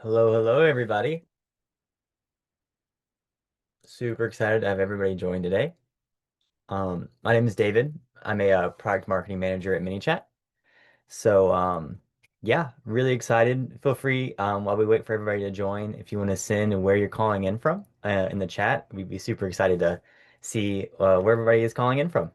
Hello, hello, everybody. Super excited to have everybody join today. My name is David. I'm a product marketing manager at Manychat. So, yeah, really excited. Feel free, while we wait for everybody to join, if you want to send and where you're calling in from in the chat, we'd be super excited to see where everybody is calling in from.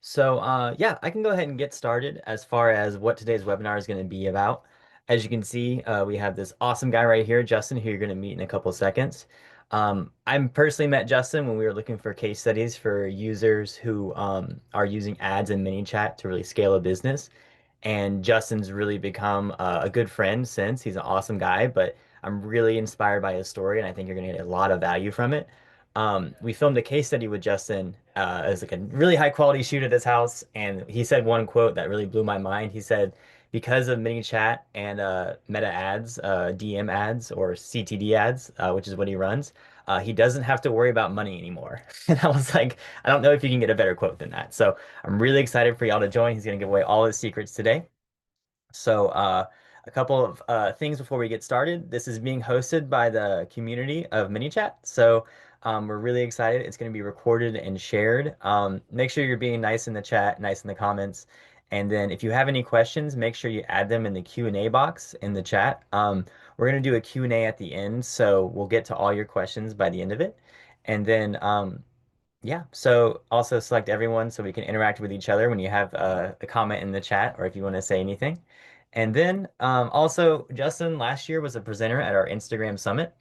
So, yeah, I can go ahead and get started as far as what today's webinar is going to be about. As you can see, we have this awesome guy right here, Justin, who you're going to meet in a couple seconds. I personally met Justin when we were looking for case studies for users who are using ads in ManyChat to really scale a business. And Justin's really become a good friend since. He's an awesome guy, but I'm really inspired by his story, and I think you're going to get a lot of value from it. We filmed a case study with Justin as like a really high quality shoot at his house, and he said one quote that really blew my mind. He said, "Because of ManyChat and Meta Ads, DM ads or CTD ads, which is what he runs, he doesn't have to worry about money anymore." And I was like, I don't know if you can get a better quote than that. So I'm really excited for y'all to join. He's going to give away all his secrets today. So, a couple of things before we get started. This is being hosted by the community of ManyChat. So, we're really excited. It's going to be recorded and shared. Make sure you're being nice in the chat, nice in the comments. And then if you have any questions, make sure you add them in the Q&A box in the chat. We're going to do a Q&A at the end, so we'll get to all your questions by the end of it. And then yeah, so also select everyone so we can interact with each other when you have a comment in the chat or if you want to say anything. And then also, Justin last year was a presenter at our Instagram Summit.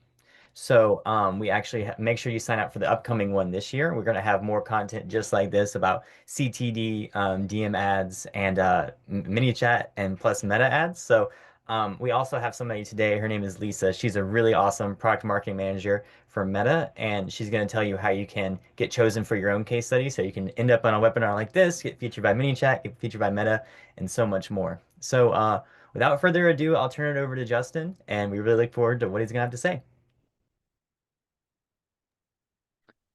So we actually make sure you sign up for the upcoming one this year. We're going to have more content just like this about CTD, DM ads, and mini chat and plus meta ads. So we also have somebody today. Her name is Lisa. She's a really awesome product marketing manager for Meta, and she's going to tell you how you can get chosen for your own case study. So you can end up on a webinar like this, get featured by mini chat, get featured by Meta, and so much more. So without further ado, I'll turn it over to Justin, and we really look forward to what he's going to have to say.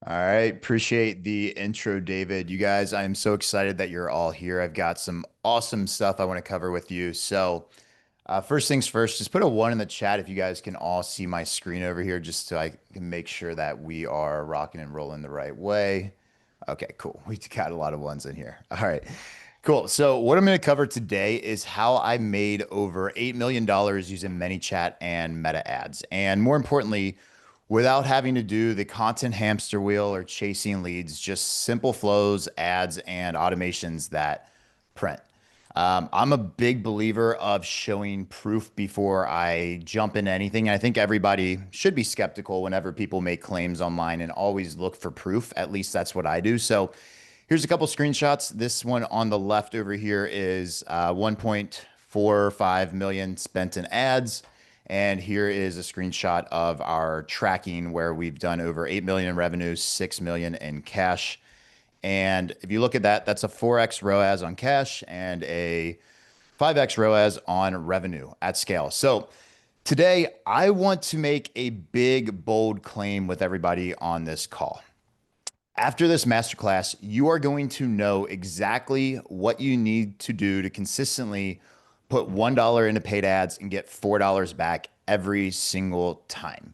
All right. Appreciate the intro, David. You guys, I am so excited that you're all here. I've got some awesome stuff I want to cover with you. So, first things first, just put a one in the chat if you guys can all see my screen over here, just so I can make sure that we are rocking and rolling the right way. Okay, cool. We got a lot of ones in here. All right. Cool. So, what I'm going to cover today is how I made over $8 million using ManyChat and Meta ads. And more importantly, without having to do the content hamster wheel or chasing leads, just simple flows, ads, and automations that print. I'm a big believer of showing proof before I jump into anything. I think everybody should be skeptical whenever people make claims online and always look for proof. At least that's what I do. So here's a couple screenshots. This one on the left over here is 1.45 million spent in ads. And here is a screenshot of our tracking where we've done over 8 million in revenue, 6 million in cash. And if you look at that, that's a 4x ROAS on cash and a 5x ROAS on revenue at scale. So today I want to make a big, bold claim with everybody on this call. After this masterclass, you are going to know exactly what you need to do to consistently put $1 into paid ads and get $4 back every single time.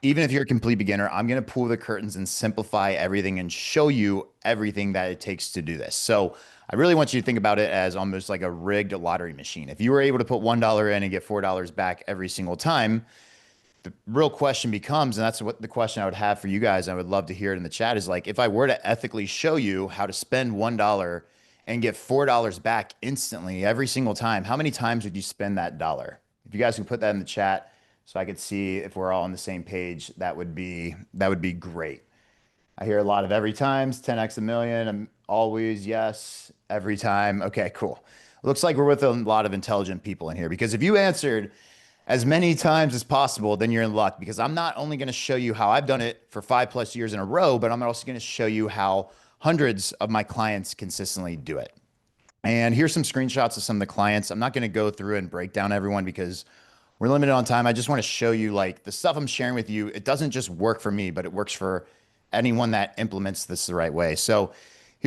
Even if you're a complete beginner, I'm going to pull the curtains and simplify everything and show you everything that it takes to do this. So I really want you to think about it as almost like a rigged lottery machine. If you were able to put $1 in and get $4 back every single time, the real question becomes, and that's what the question I would have for you guys, I would love to hear it in the chat, is like, if I were to ethically show you how to spend $1 and get $4 back instantly every single time, how many times would you spend that dollar? If you guys can put that in the chat so I could see if we're all on the same page, that would be great. I hear a lot of every times, 10x a million. I'm always yes, every time. Okay, cool. Looks like we're with a lot of intelligent people in here because if you answered as many times as possible, then you're in luck because I'm not only going to show you how I've done it for 5+ years in a row, but I'm also going to show you how hundreds of my clients consistently do it. And here's some screenshots of some of the clients. I'm not going to go through and break down everyone because we're limited on time. I just want to show you like the stuff I'm sharing with you. It doesn't just work for me, but it works for anyone that implements this the right way. So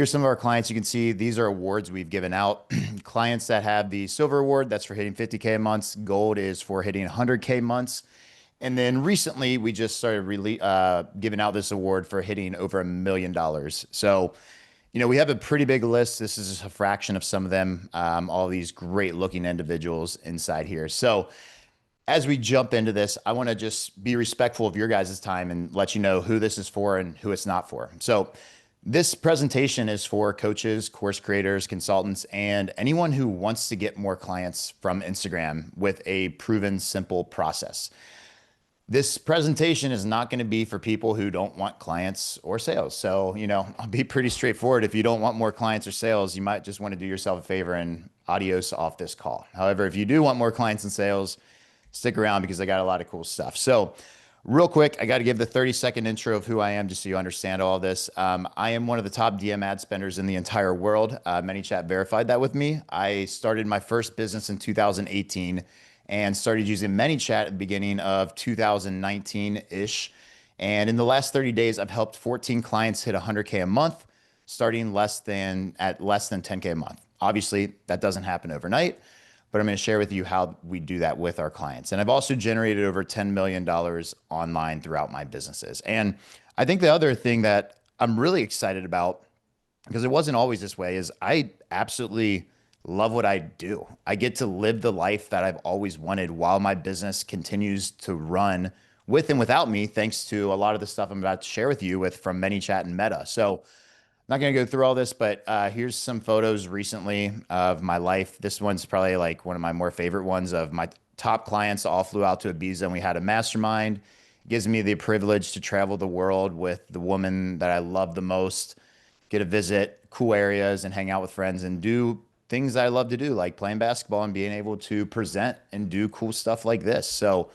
Here's some of our clients. You can see these are awards we've given out. Clients that have the silver award, that's for hitting 50K months. Gold is for hitting 100K months. And then recently, we just started giving out this award for hitting over $1 million. So, we have a pretty big list. This is just a fraction of some of them, all these great looking individuals inside here. So, as we jump into this, I want to just be respectful of your guys' time and let you know who this is for and who it's not for. So, this presentation is for coaches, course creators, consultants, and anyone who wants to get more clients from Instagram with a proven, simple process. This presentation is not going to be for people who don't want clients or sales. So, I'll be pretty straightforward. If you don't want more clients or sales, you might just want to do yourself a favor and adios off this call. However, if you do want more clients and sales, stick around because I got a lot of cool stuff. So, real quick, I got to give the 30-second intro of who I am just so you understand all this. I am one of the top DM ad spenders in the entire world. Manychat verified that with me. I started my first business in 2018 and started using Manychat at the beginning of 2019-ish. And in the last 30 days, I've helped 14 clients hit 100K a month, starting at less than 10K a month. Obviously, that doesn't happen overnight, but I'm going to share with you how we do that with our clients. And I've also generated over $10 million online throughout my businesses. And I think the other thing that I'm really excited about, because it wasn't always this way, is I absolutely love what I do. I get to live the life that I've always wanted while my business continues to run with and without me, thanks to a lot of the stuff I'm about to share with you from Manychat and Meta. So I'm not going to go through all this, but here's some photos recently of my life. This one's probably like one of my more favorite ones of my top clients all flew out to Ibiza and we had a mastermind. It gives me the privilege to travel the world with the woman that I love the most, get to visit cool areas and hang out with friends and do things that I love to do, like playing basketball and being able to present and do cool stuff like this. So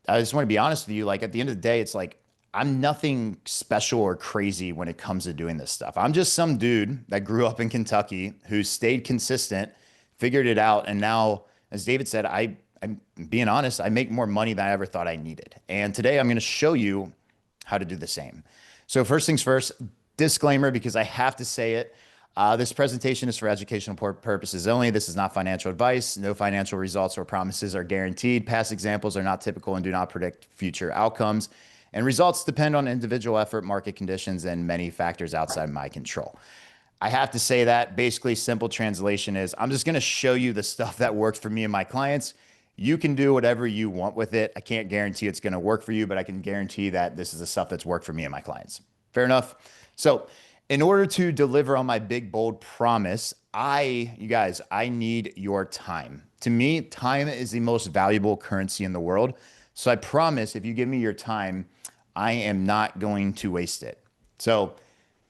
I just want to be honest with you. Like at the end of the day, it's like I'm nothing special or crazy when it comes to doing this stuff. I'm just some dude that grew up in Kentucky who stayed consistent, figured it out, and now, as David said, I'm being honest, I make more money than I ever thought I needed. And today I'm going to show you how to do the same. So first things first, disclaimer, because I have to say it. This presentation is for educational purposes only. This is not financial advice. No financial results or promises are guaranteed. Past examples are not typical and do not predict future outcomes. And results depend on individual effort, market conditions, and many factors outside my control. I have to say that basically simple translation is I'm just going to show you the stuff that works for me and my clients. You can do whatever you want with it. I can't guarantee it's going to work for you, but I can guarantee that this is the stuff that's worked for me and my clients. Fair enough? So in order to deliver on my big, bold promise, you guys, I need your time. To me, time is the most valuable currency in the world. So I promise if you give me your time, I am not going to waste it. So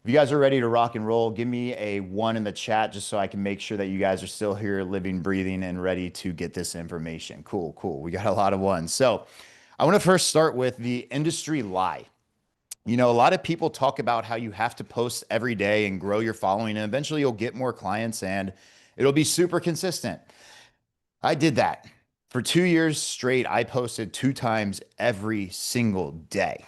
if you guys are ready to rock and roll, give me a 1 in the chat just so I can make sure that you guys are still here, living, breathing, and ready to get this information. Cool, cool. We got a lot of ones. So I want to first start with the industry lie. A lot of people talk about how you have to post every day and grow your following, and eventually you'll get more clients and it'll be super consistent. I did that. For 2 years straight, I posted 2 times every single day.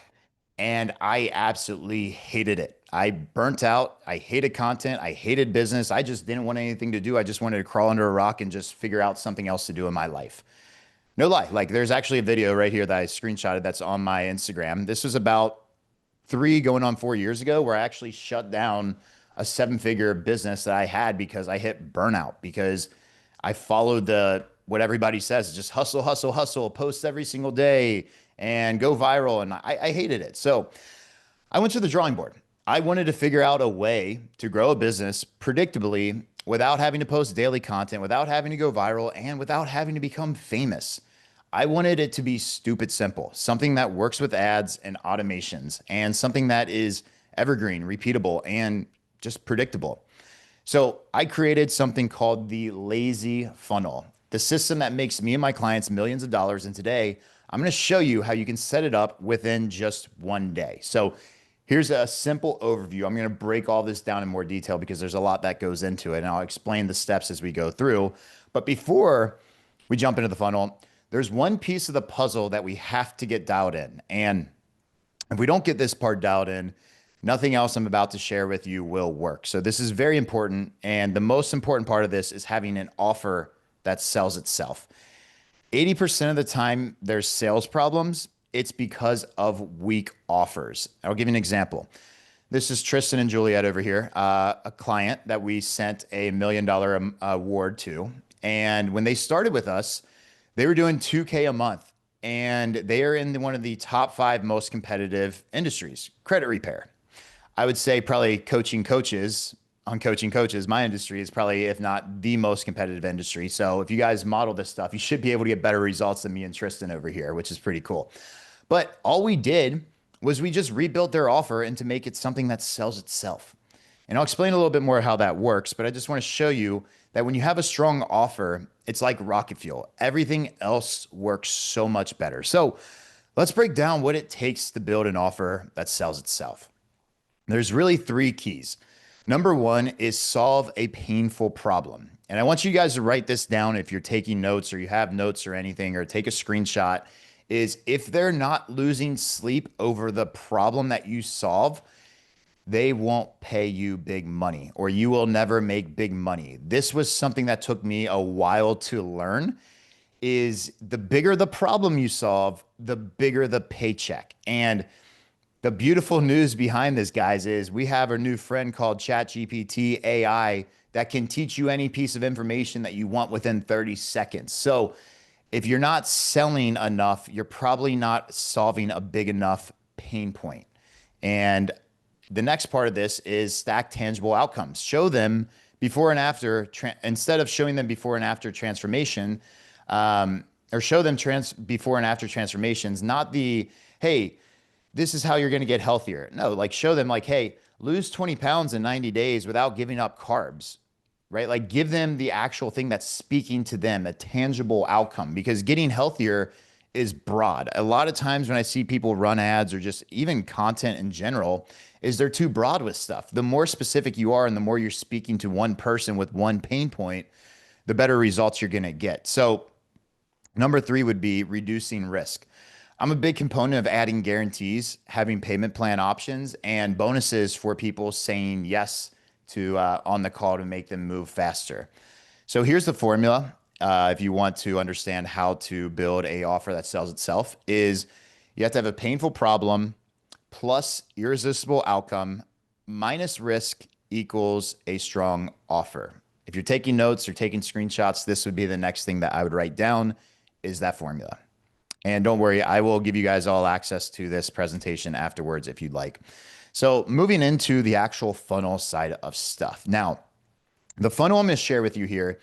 And I absolutely hated it. I burnt out. I hated content. I hated business. I just didn't want anything to do. I just wanted to crawl under a rock and just figure out something else to do in my life. No lie. Like there's actually a video right here that I screenshotted that's on my Instagram. This was about 3 going on 4 years ago where I actually shut down a 7-figure business that I had because I hit burnout because I followed what everybody says, just hustle, hustle, hustle, post every single day and go viral. And I hated it. So I went to the drawing board. I wanted to figure out a way to grow a business predictably without having to post daily content, without having to go viral, and without having to become famous. I wanted it to be stupid simple, something that works with ads and automations, and something that is evergreen, repeatable, and just predictable. So I created something called the lazy funnel, the system that makes me and my clients millions of dollars. And today I'm going to show you how you can set it up within just one day. So here's a simple overview. I'm going to break all this down in more detail because there's a lot that goes into it, and I'll explain the steps as we go through. But before we jump into the funnel, there's one piece of the puzzle that we have to get dialed in. And if we don't get this part dialed in, Nothing else I'm about to share with you will work. So this is very important. And the most important part of this is having an offer that sells itself. 80% of the time there's sales problems. It's because of weak offers. I'll give you an example. This is Tristan and Juliet over here, a client that we sent $1 million award to. And when they started with us, they were doing 2K a month. And they are in one of the top five most competitive industries, credit repair. I would say probably coaching coaches, my industry is probably, if not the most competitive industry. So if you guys model this stuff, you should be able to get better results than me and Tristan over here, which is pretty cool. But all we did was we just rebuilt their offer and to make it something that sells itself. And I'll explain a little bit more how that works, but I just want to show you that when you have a strong offer, it's like rocket fuel. Everything else works so much better. So let's break down what it takes to build an offer that sells itself. There's really three keys. Number one is solve a painful problem. And I want you guys to write this down if you're taking notes or you have notes or anything, or take a screenshot, is if they're not losing sleep over the problem that you solve, they won't pay you big money or you will never make big money. This was something that took me a while to learn, is the bigger the problem you solve, the bigger the paycheck. And the beautiful news behind this, guys, is we have a new friend called ChatGPT AI that can teach you any piece of information that you want within 30 seconds. So if you're not selling enough, you're probably not solving a big enough pain point. And the next part of this is stack tangible outcomes. Show them before and after, instead of showing them before and after transformation, or show them before and after transformations, not the, hey, this is how you're going to get healthier. No, like show them like, hey, lose 20 pounds in 90 days without giving up carbs, right? Like give them the actual thing that's speaking to them, a tangible outcome, because getting healthier is broad. A lot of times when I see people run ads or just even content in general, is they're too broad with stuff. The more specific you are and the more you're speaking to one person with one pain point, the better results you're going to get. So number three would be reducing risk. I'm a big component of adding guarantees, having payment plan options, and bonuses for people saying yes to on the call to make them move faster. So here's the formula. If you want to understand how to build a offer that sells itself, is you have to have a painful problem plus irresistible outcome minus risk equals a strong offer. If you're taking notes or taking screenshots, this would be the next thing that I would write down, is that formula. And don't worry, I will give you guys all access to this presentation afterwards if you'd like. So moving into the actual funnel side of stuff. Now, the funnel I'm going to share with you here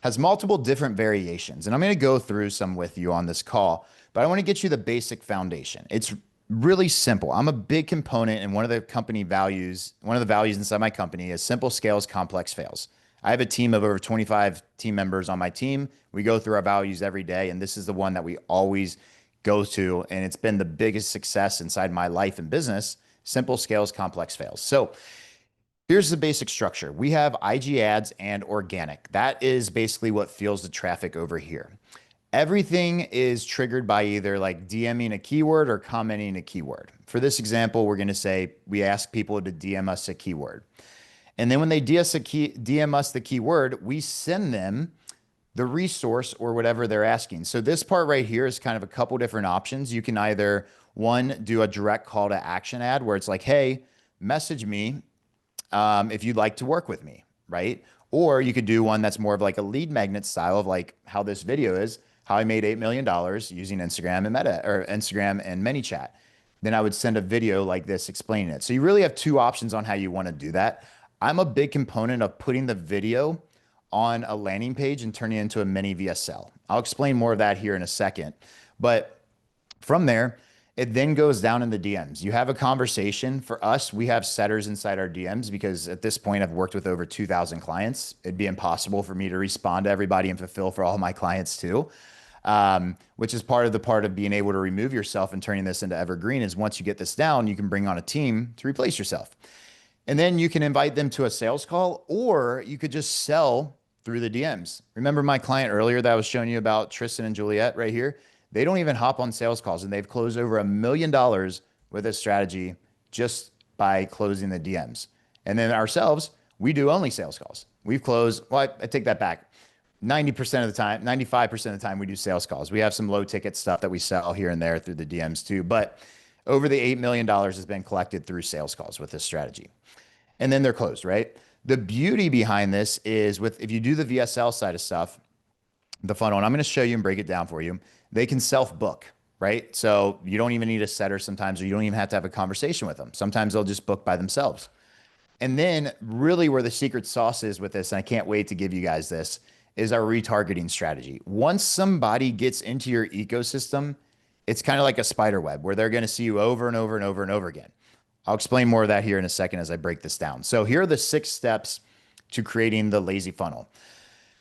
has multiple different variations, and I'm going to go through some with you on this call, but I want to get you the basic foundation. It's really simple. I'm a big component, and one of the values inside my company is simple scales, complex fails. I have a team of over 25 team members on my team. We go through our values every day, and this is the one that we always go to, and it's been the biggest success inside my life and business: simple scales, complex fails. So here's the basic structure. We have IG ads and organic. That is basically what fuels the traffic over here. Everything is triggered by either like DMing a keyword or commenting a keyword. For this example, we're going to say we ask people to DM us a keyword. And then when they DM us the keyword, we send them the resource or whatever they're asking. So this part right here is kind of a couple different options. You can either, one, do a direct call to action ad where it's like, hey, message me if you'd like to work with me, right? Or you could do one that's more of like a lead magnet style of like how this video is, how I made $8 million using Instagram and Manychat. Then I would send a video like this explaining it. So you really have two options on how you want to do that. I'm a big component of putting the video on a landing page and turning it into a mini VSL. I'll explain more of that here in a second. But from there, it then goes down in the DMs. You have a conversation. For us, we have setters inside our DMs because at this point, I've worked with over 2,000 clients. It'd be impossible for me to respond to everybody and fulfill for all my clients too. Which is part of being able to remove yourself and turning this into evergreen, is once you get this down, you can bring on a team to replace yourself. And then you can invite them to a sales call, or you could just sell through the DMs. Remember my client earlier that I was showing you about, Tristan and Juliet right here? They don't even hop on sales calls, and they've closed over $1 million with this strategy just by closing the DMs. And then ourselves, we do only sales calls. We've closed, well, I take that back. 90% of the time, 95% of the time, we do sales calls. We have some low ticket stuff that we sell here and there through the DMs too. But over the $8 million has been collected through sales calls with this strategy. And then they're closed, right? The beauty behind this is with if you do the VSL side of stuff, the funnel, and I'm going to show you and break it down for you. They can self book, right? So you don't even need a setter sometimes, or you don't even have to have a conversation with them. Sometimes they'll just book by themselves. And then, really, where the secret sauce is with this, and I can't wait to give you guys this, is our retargeting strategy. Once somebody gets into your ecosystem, it's kind of like a spider web where they're going to see you over and over and over and over again. I'll explain more of that here in a second as I break this down. So, here are the 6 steps to creating the lazy funnel.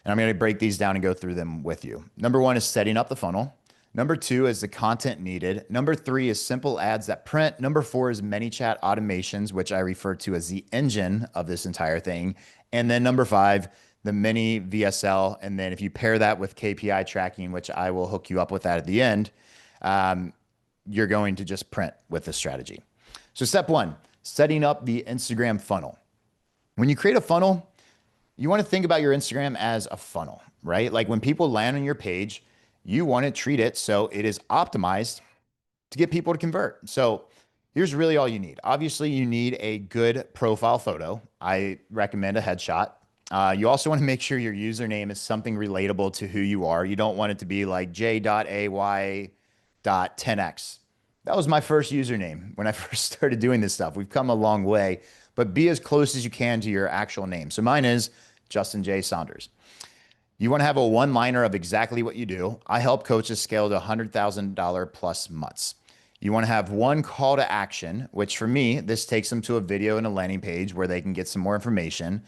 And I'm going to break these down and go through them with you. Number 1 is setting up the funnel. Number 2 is the content needed. Number 3 is simple ads that print. Number 4 is Manychat automations, which I refer to as the engine of this entire thing. And then number 5, the mini VSL. And then if you pair that with KPI tracking, which I will hook you up with that at the end, you're going to just print with this strategy. So step 1, setting up the Instagram funnel. When you create a funnel, you want to think about your Instagram as a funnel, right? Like when people land on your page, you want to treat it so it is optimized to get people to convert. So here's really all you need. Obviously, you need a good profile photo. I recommend a headshot. You also want to make sure your username is something relatable to who you are. You don't want it to be like j.ay.10x. That was my first username when I first started doing this stuff. We've come a long way, but be as close as you can to your actual name. So mine is Justin J. Saunders. You want to have a one-liner of exactly what you do. I help coaches scale to $100,000 plus months. You want to have one call to action, which for me, this takes them to a video and a landing page where they can get some more information.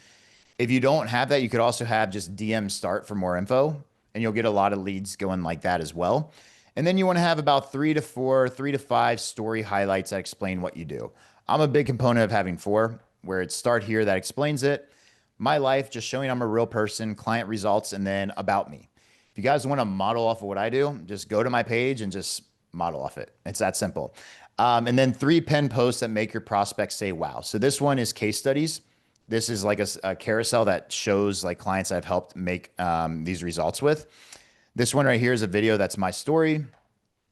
If you don't have that, you could also have just DM start for more info, and you'll get a lot of leads going like that as well. And then you want to have about 3 to 4, 3 to 5 story highlights that explain what you do. I'm a big component of having 4, where it's start here that explains it, my life, just showing I'm a real person, client results, and then about me. If you guys want to model off of what I do, just go to my page and just model off it. It's that simple. And then 3 pin posts that make your prospects say, wow. So this one is case studies. This is like a carousel that shows like clients I've helped make these results with. This one right here is a video that's my story.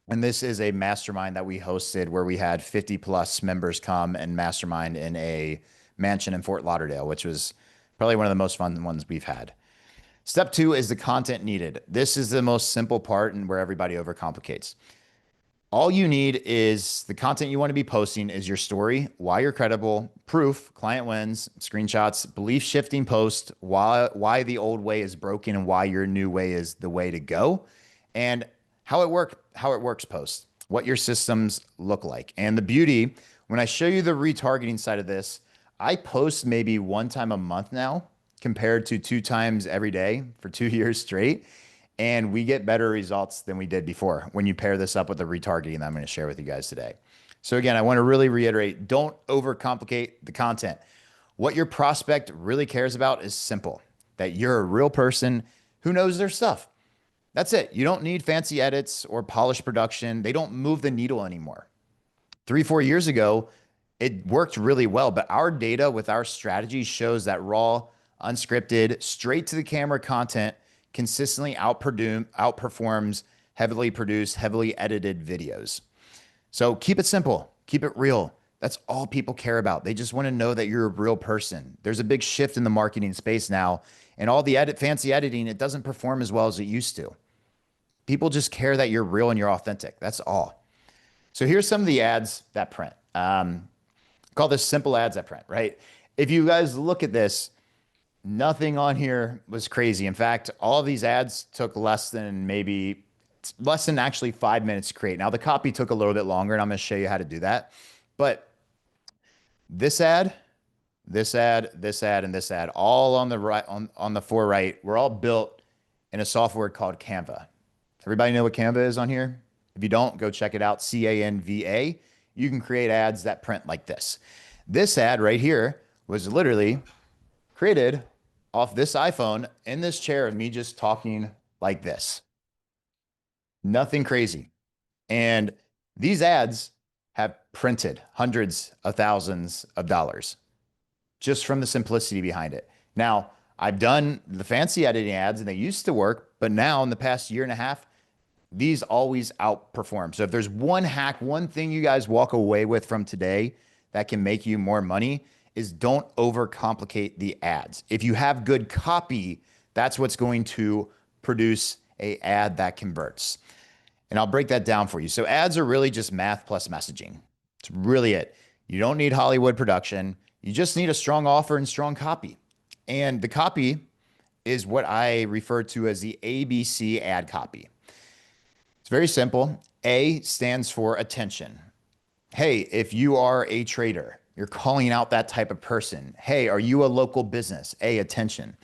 And this is a mastermind that we hosted where we had 50 plus members come and mastermind in a mansion in Fort Lauderdale, which was probably one of the most fun ones we've had. Step 2 is the content needed. This is the most simple part and where everybody overcomplicates. All you need is the content you want to be posting is your story, why you're credible, proof, client wins, screenshots, belief shifting post, why the old way is broken and why your new way is the way to go, and how it works post, what your systems look like. And the beauty, when I show you the retargeting side of this, I post maybe 1 time a month now compared to 2 times every day for 2 years straight. And we get better results than we did before when you pair this up with the retargeting that I'm going to share with you guys today. So again, I want to really reiterate, don't overcomplicate the content. What your prospect really cares about is simple, that you're a real person who knows their stuff. That's it. You don't need fancy edits or polished production. They don't move the needle anymore. 3, 4 years ago, it worked really well, but our data with our strategy shows that raw, unscripted, straight to the camera content consistently outperforms heavily produced, heavily edited videos. So keep it simple, keep it real. That's all people care about. They just want to know that you're a real person. There's a big shift in the marketing space now, and all the fancy editing, it doesn't perform as well as it used to. People just care that you're real and you're authentic. That's all. So here's some of the ads that print. Call this simple ads that print, right? If you guys look at this, nothing on here was crazy. In fact, all of these ads took less than actually 5 minutes to create. Now the copy took a little bit longer and I'm going to show you how to do that. But this ad, this ad, this ad, and this ad, all on the right, on the 4 right, were all built in a software called Canva. Everybody know what Canva is on here? If you don't, go check it out. Canva. You can create ads that print like this. This ad right here was literally created off this iPhone in this chair of me just talking like this. Nothing crazy. And these ads have printed hundreds of thousands of dollars just from the simplicity behind it. Now, I've done the fancy editing ads and they used to work, but now in the past year and a half, these always outperform. So if there's one hack, one thing you guys walk away with from today that can make you more money is don't overcomplicate the ads. If you have good copy, that's what's going to produce a ad that converts. And I'll break that down for you. So ads are really just math plus messaging. It's really it. You don't need Hollywood production. You just need a strong offer and strong copy. And the copy is what I refer to as the ABC ad copy. It's very simple. A stands for attention. Hey, if you are a trader, you're calling out that type of person. Hey, are you a local business? A, attention.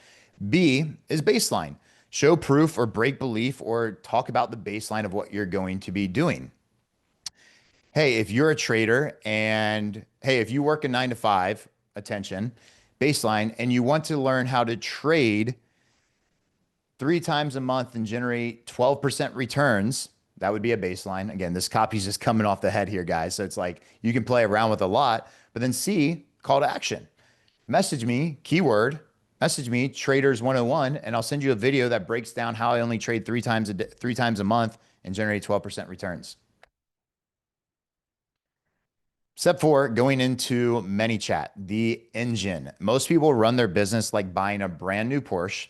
B is baseline. Show proof or break belief or talk about the baseline of what you're going to be doing. Hey, if you're a trader and hey, if you work a 9 to 5, attention, baseline, and you want to learn how to trade 3 times a month and generate 12% returns, that would be a baseline. Again, this copy's just coming off the head here, guys. So it's like you can play around with a lot, but then C, call to action. Message me, keyword, message me, Traders 101, and I'll send you a video that breaks down how I only trade 3 times a month and generate 12% returns. Step 4, going into Manychat, the engine. Most people run their business like buying a brand new Porsche,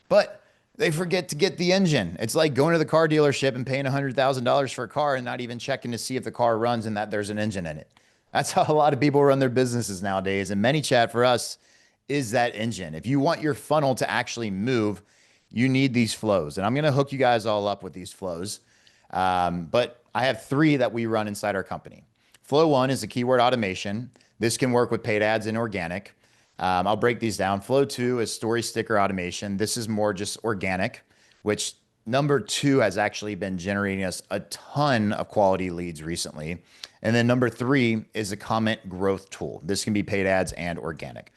but they forget to get the engine. It's like going to the car dealership and paying $100,000 for a car and not even checking to see if the car runs and that there's an engine in it. That's how a lot of people run their businesses nowadays. And Manychat for us is that engine. If you want your funnel to actually move, you need these flows. And I'm going to hook you guys all up with these flows. But I have 3 that we run inside our company. Flow 1 is a keyword automation. This can work with paid ads and organic. I'll break these down. Flow 2 is story sticker automation. This is more just organic, which number 2 has actually been generating us a ton of quality leads recently. And then number 3 is a comment growth tool. This can be paid ads and organic.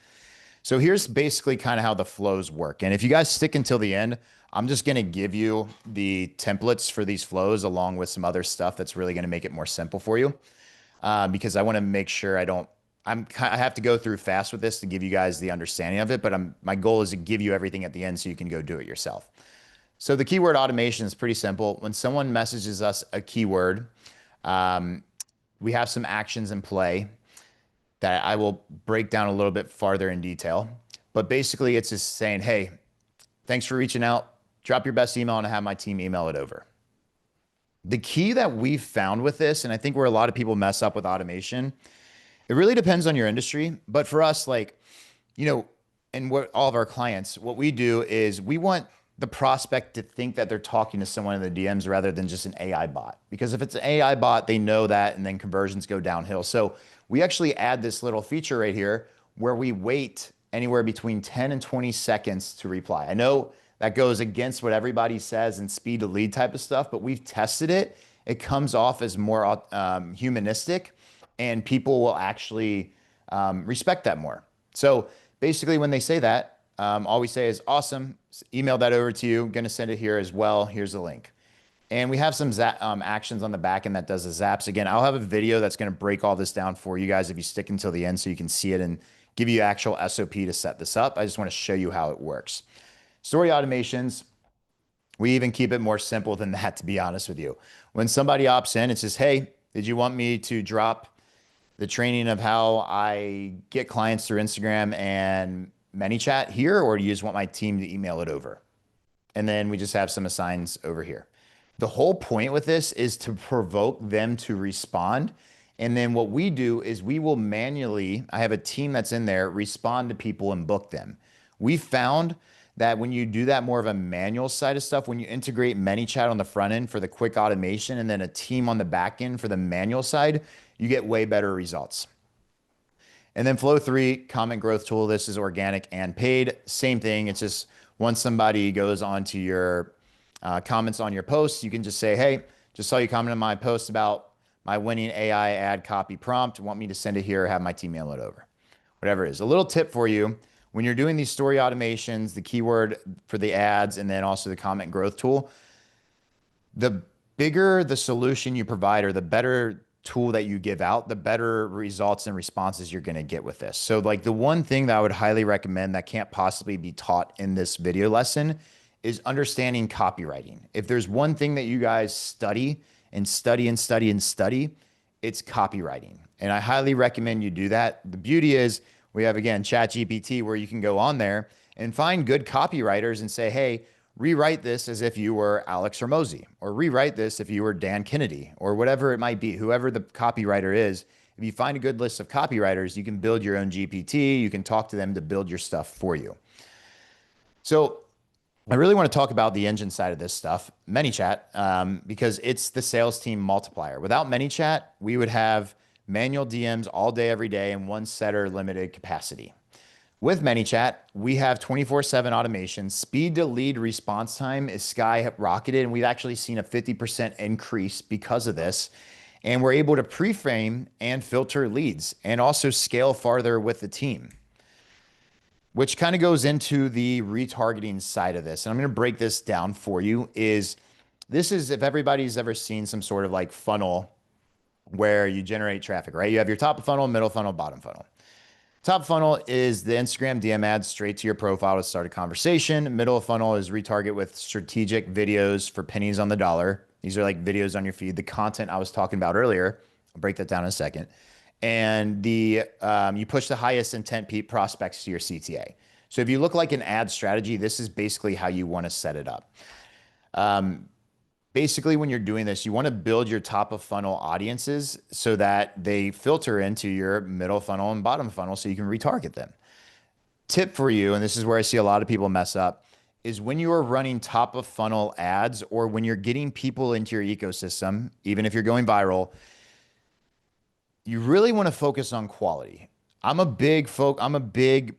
So here's basically kind of how the flows work. And if you guys stick until the end, I'm just going to give you the templates for these flows along with some other stuff that's really going to make it more simple for you. Because I want to make sure I have to go through fast with this to give you guys the understanding of it, but my goal is to give you everything at the end so you can go do it yourself. So the keyword automation is pretty simple. When someone messages us a keyword, we have some actions in play that I will break down a little bit farther in detail. But basically it's just saying, hey, thanks for reaching out. Drop your best email and have my team email it over. The key that we've found with this, and I think where a lot of people mess up with automation, it really depends on your industry. But for us, like, and what all of our clients, what we do is we want the prospect to think that they're talking to someone in the DMs rather than just an AI bot. Because if it's an AI bot, they know that and then conversions go downhill. So we actually add this little feature right here where we wait anywhere between 10 and 20 seconds to reply. I know that goes against what everybody says and speed to lead type of stuff, but we've tested it. It comes off as more humanistic and people will actually respect that more. So basically when they say that, all we say is awesome, email that over to you. I'm going to send it here as well. Here's the link. And we have some actions on the back end that does the zaps. Again, I'll have a video that's going to break all this down for you guys if you stick until the end so you can see it and give you actual SOP to set this up. I just want to show you how it works. Story automations, we even keep it more simple than that, to be honest with you. When somebody opts in, it says, hey, did you want me to drop the training of how I get clients through Instagram and Manychat here, or do you just want my team to email it over? And then we just have some assigns over here. The whole point with this is to provoke them to respond. And then what we do is we will manually, I have a team that's in there, respond to people and book them. We found that when you do that more of a manual side of stuff, when you integrate Manychat on the front end for the quick automation and then a team on the back end for the manual side, you get way better results. And then flow 3, comment growth tool. This is organic and paid. Same thing. It's just once somebody goes onto your comments on your posts, you can just say, hey, just saw you comment on my post about my winning AI ad copy prompt. Want me to send it here or have my team mail it over? Whatever it is. A little tip for you. When you're doing these story automations, the keyword for the ads, and then also the comment growth tool, the bigger the solution you provide or the better tool that you give out, the better results and responses you're going to get with this. So like the one thing that I would highly recommend that can't possibly be taught in this video lesson is understanding copywriting. If there's one thing that you guys study and study and study and study, it's copywriting. And I highly recommend you do that. The beauty is we have, again, ChatGPT, where you can go on there and find good copywriters and say, hey, rewrite this as if you were Alex Hormozy, or rewrite this if you were Dan Kennedy, or whatever it might be, whoever the copywriter is. If you find a good list of copywriters, you can build your own GPT. You can talk to them to build your stuff for you. So I really want to talk about the engine side of this stuff, Manychat, because it's the sales team multiplier. Without Manychat, we would have manual DMs all day, every day, and one setter limited capacity. With Manychat, we have 24/7 automation. Speed to lead response time is skyrocketed, and we've actually seen a 50% increase because of this. And we're able to pre-frame and filter leads and also scale farther with the team, which kind of goes into the retargeting side of this. And I'm going to break this down for you. This is if everybody's ever seen some sort of like funnel where you generate traffic, right? You have your top of funnel, middle funnel, bottom funnel. Top funnel is the Instagram DM ads straight to your profile to start a conversation. Middle funnel is retarget with strategic videos for pennies on the dollar. These are like videos on your feed. The content I was talking about earlier, I'll break that down in a second. And you push the highest intent prospects to your CTA. So if you look like an ad strategy, this is basically how you want to set it up. Basically, when you're doing this, you want to build your top of funnel audiences so that they filter into your middle funnel and bottom funnel so you can retarget them. Tip for you, and this is where I see a lot of people mess up, is when you are running top of funnel ads or when you're getting people into your ecosystem, even if you're going viral, you really want to focus on quality. I'm a big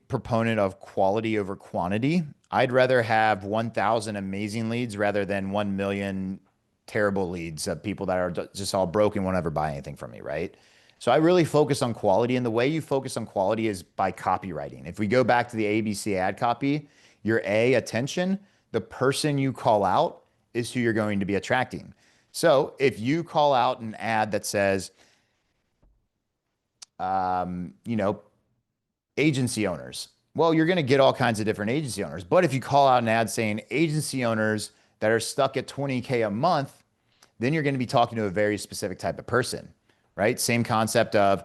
proponent of quality over quantity. I'd rather have 1,000 amazing leads rather than 1 million terrible leads of people that are just all broken, won't ever buy anything from me, right? So I really focus on quality, and the way you focus on quality is by copywriting. If we go back to the ABC ad copy, your attention, the person you call out is who you're going to be attracting. So if you call out an ad that says, agency owners. Well, you're going to get all kinds of different agency owners. But if you call out an ad saying agency owners that are stuck at 20K a month, then you're going to be talking to a very specific type of person, right? Same concept of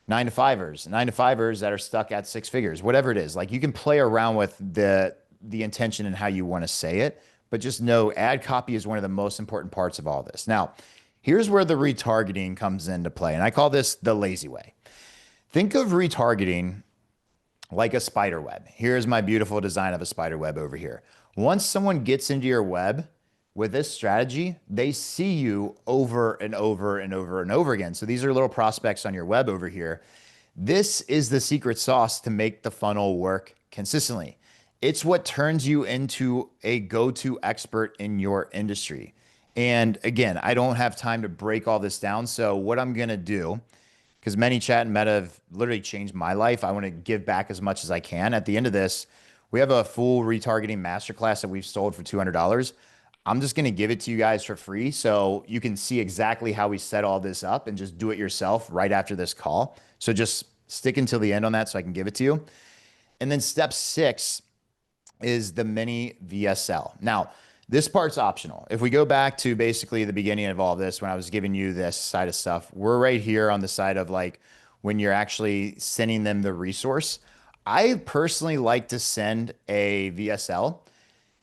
9-to-5ers that are stuck at 6 figures, whatever it is. Like you can play around with the intention and how you want to say it, but just know ad copy is one of the most important parts of all this. Now, here's where the retargeting comes into play, and I call this the lazy way. Think of retargeting like a spider web. Here's my beautiful design of a spider web over here. Once someone gets into your web with this strategy, they see you over and over and over and over again. So these are little prospects on your web over here. This is the secret sauce to make the funnel work consistently. It's what turns you into a go-to expert in your industry. And again, I don't have time to break all this down. So what I'm going to do, because Manychat and Meta have literally changed my life, I want to give back as much as I can. At the end of this, we have a full retargeting masterclass that we've sold for $200. I'm just going to give it to you guys for free so you can see exactly how we set all this up and just do it yourself right after this call. So just stick until the end on that so I can give it to you. And then step 6 is the mini VSL. Now, this part's optional. If we go back to basically the beginning of all this, when I was giving you this side of stuff, we're right here on the side of like when you're actually sending them the resource. I personally like to send a VSL.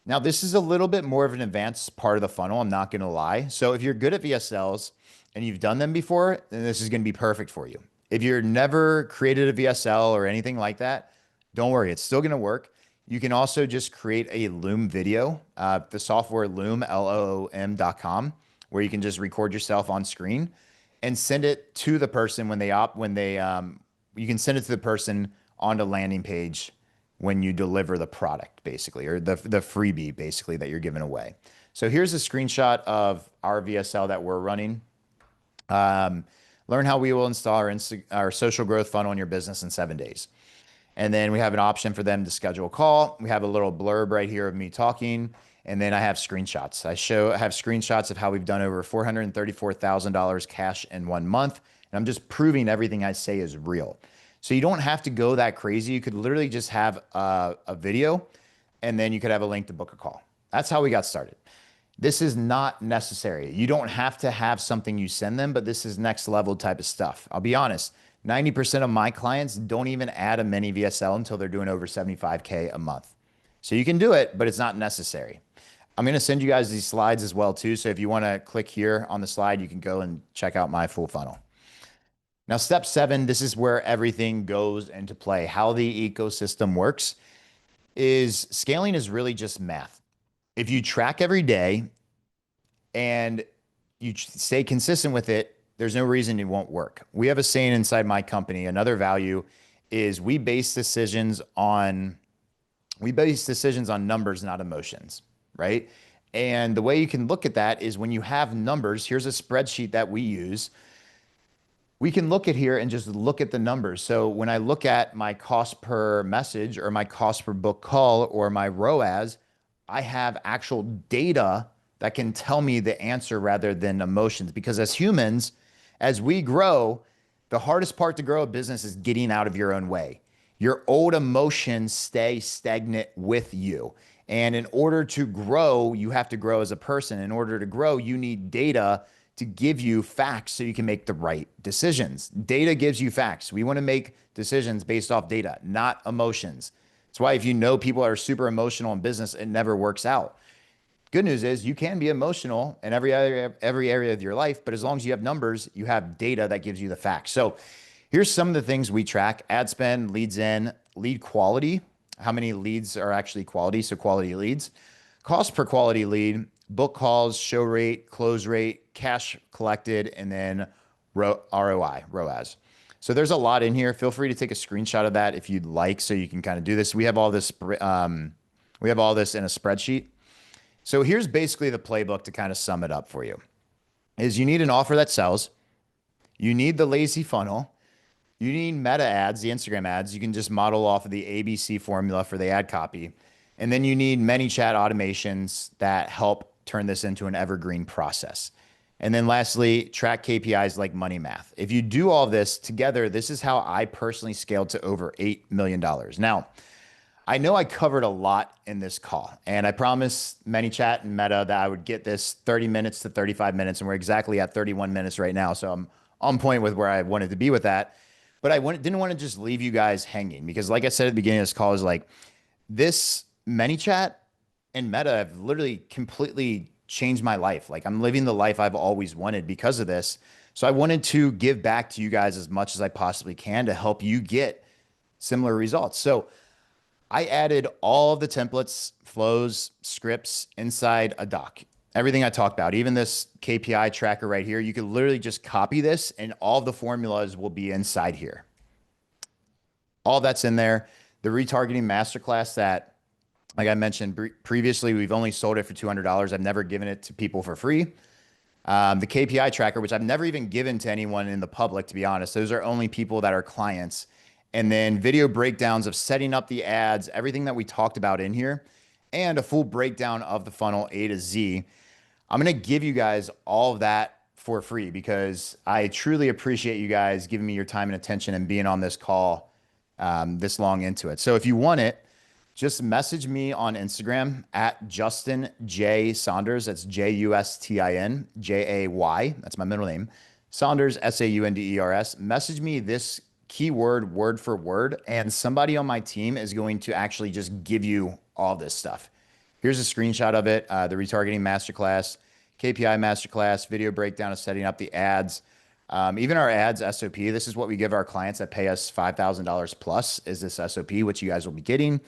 Now, this is a little bit more of an advanced part of the funnel. I'm not going to lie. So if you're good at VSLs and you've done them before, then this is going to be perfect for you. If you're never created a VSL or anything like that, don't worry. It's still going to work. You can also just create a Loom video, the software Loom, LOOM.com, where you can just record yourself on screen and send it to the person you can send it to the person on the landing page when you deliver the product, basically, or the freebie, basically, that you're giving away. So here's a screenshot of our VSL that we're running. Learn how we will install our social growth funnel in your business in 7 days. And then we have an option for them to schedule a call. We have a little blurb right here of me talking. And then I have screenshots. I have screenshots of how we've done over $434,000 cash in 1 month. And I'm just proving everything I say is real. So you don't have to go that crazy. You could literally just have a video and then you could have a link to book a call. That's how we got started. This is not necessary. You don't have to have something you send them, but this is next level type of stuff. I'll be honest, 90% of my clients don't even add a mini VSL until they're doing over 75K a month. So you can do it, but it's not necessary. I'm going to send you guys these slides as well too. So if you want to click here on the slide, you can go and check out my full funnel. Now, step 7, this is where everything goes into play. How the ecosystem works is scaling is really just math. If you track every day and you stay consistent with it, there's no reason it won't work. We have a saying inside my company. Another value is we base decisions on numbers, not emotions, right? And the way you can look at that is when you have numbers, here's a spreadsheet that we use. We can look at here and just look at the numbers. So when I look at my cost per message or my cost per book call or my ROAS, I have actual data that can tell me the answer rather than emotions. Because as humans, as we grow, the hardest part to grow a business is getting out of your own way. Your old emotions stay stagnant with you. And in order to grow, you have to grow as a person. In order to grow, you need data to give you facts so you can make the right decisions. Data gives you facts. We want to make decisions based off data, not emotions. That's why if you know people are super emotional in business, it never works out. Good news is you can be emotional in every area of your life, but as long as you have numbers, you have data that gives you the facts. So here's some of the things we track: ad spend, leads in, lead quality, how many leads are actually quality, so quality leads, cost per quality lead, book calls, show rate, close rate, cash collected, and then ROI, ROAS. So there's a lot in here. Feel free to take a screenshot of that if you'd like, so you can kind of do this. We have all this in a spreadsheet. So here's basically the playbook to kind of sum it up for you. Is you need an offer that sells. You need the lazy funnel. You need meta ads, the Instagram ads. You can just model off of the ABC formula for the ad copy. And then you need Manychat automations that help turn this into an evergreen process. And then lastly, track KPIs like money math. If you do all this together, this is how I personally scaled to over $8 million. Now, I know I covered a lot in this call, and I promised Manychat and Meta that I would get this 30 minutes to 35 minutes, and we're exactly at 31 minutes right now. So I'm on point with where I wanted to be with that. But I didn't want to just leave you guys hanging because, like I said at the beginning of this call, is like this Manychat and Meta have literally completely changed my life. Like I'm living the life I've always wanted because of this. So I wanted to give back to you guys as much as I possibly can to help you get similar results. So I added all of the templates, flows, scripts inside a doc. Everything I talked about, even this KPI tracker right here, you could literally just copy this and all of the formulas will be inside here. All that's in there. The retargeting masterclass that, like I mentioned previously, we've only sold it for $200. I've never given it to people for free. The KPI tracker, which I've never even given to anyone in the public, to be honest. Those are only people that are clients. And then video breakdowns of setting up the ads, everything that we talked about in here, and a full breakdown of the funnel A to Z. I'm going to give you guys all of that for free because I truly appreciate you guys giving me your time and attention and being on this call this long into it. So if you want it, just message me on Instagram at Justin J Saunders. That's Justin Jay. That's my middle name. Saunders, Saunders. Message me this keyword word for word, and somebody on my team is going to actually just give you all this stuff. Here's a screenshot of it, the retargeting masterclass, KPI masterclass, video breakdown of setting up the ads. Even our ads SOP, this is what we give our clients that pay us $5,000 plus is this SOP, which you guys will be getting,